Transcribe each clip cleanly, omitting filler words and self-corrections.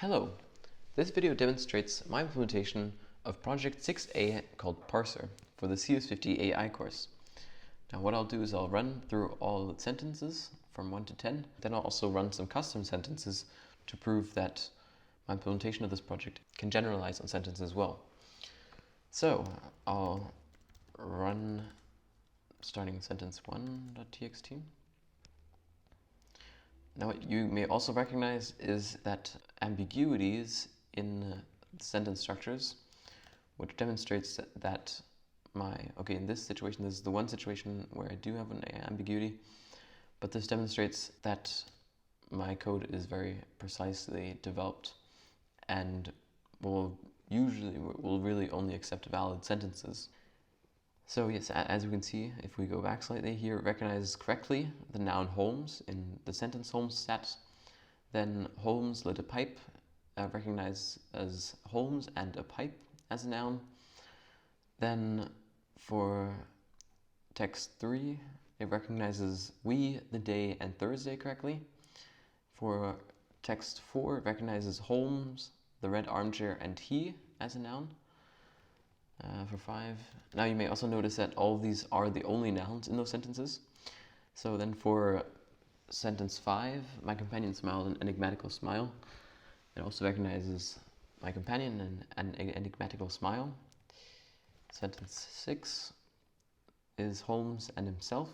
Hello! This video demonstrates my implementation of project 6A called Parser for the CS50AI course. Now what I'll do is I'll run through all the sentences from 1 to 10, then I'll also run some custom sentences to prove that my implementation of this project can generalize on sentences as well. So I'll run starting sentence 1.txt. Now what you may also recognize is that ambiguities in sentence structures, which demonstrates that in this situation, this is the one situation where I do have an ambiguity, but this demonstrates that my code is very precisely developed and will really only accept valid sentences. So yes, as you can see, if we go back slightly here, it recognizes correctly the noun Holmes in the sentence Holmes stat. Then Holmes lit a pipe, recognizes as Holmes and a pipe as a noun. Then for text 3, it recognizes we, the day, and Thursday correctly. For text 4, it recognizes Holmes, the red armchair, and he as a noun. For 5. Now you may also notice that all of these are the only nouns in those sentences. So then for sentence 5, my companion smiled an enigmatical smile. It also recognizes my companion and an enigmatical smile. Sentence 6 is Holmes and himself.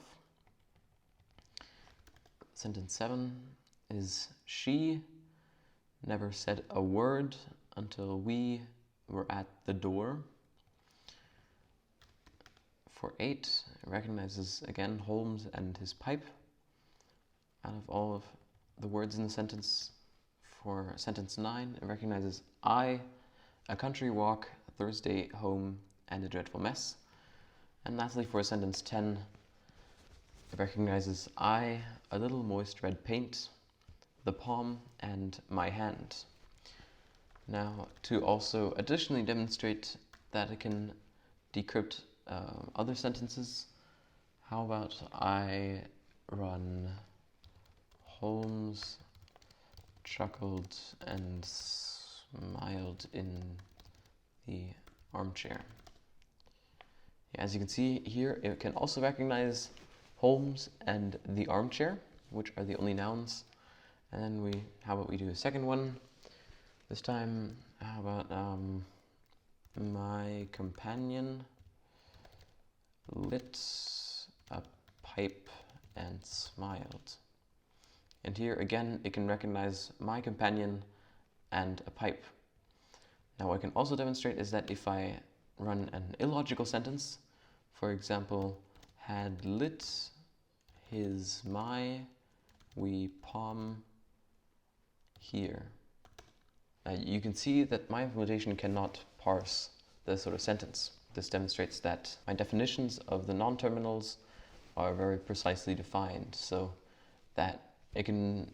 Sentence 7 is she never said a word until we were at the door. For 8, it recognizes again Holmes and his pipe out of all of the words in the sentence. For sentence 9, it recognizes I, a country walk, Thursday home, and a dreadful mess. And lastly, for sentence 10, it recognizes I, a little moist red paint, the palm, and my hand. Now, to also additionally demonstrate that it can decrypt other sentences, how about I run Holmes chuckled and smiled in the armchair. As you can see here, it can also recognize Holmes and the armchair, which are the only nouns. And then how about we do a second one? This time, how about my companion lit a pipe and smiled. And here again, it can recognize my companion and a pipe. Now what I can also demonstrate is that if I run an illogical sentence, for example, had lit his we palm here. You can see that my implementation cannot parse this sort of sentence. This demonstrates that my definitions of the non-terminals are very precisely defined, so that it can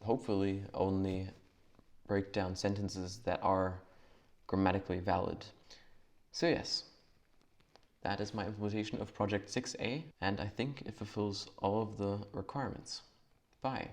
hopefully only break down sentences that are grammatically valid. So yes, that is my implementation of project 6A, and I think it fulfills all of the requirements. Bye.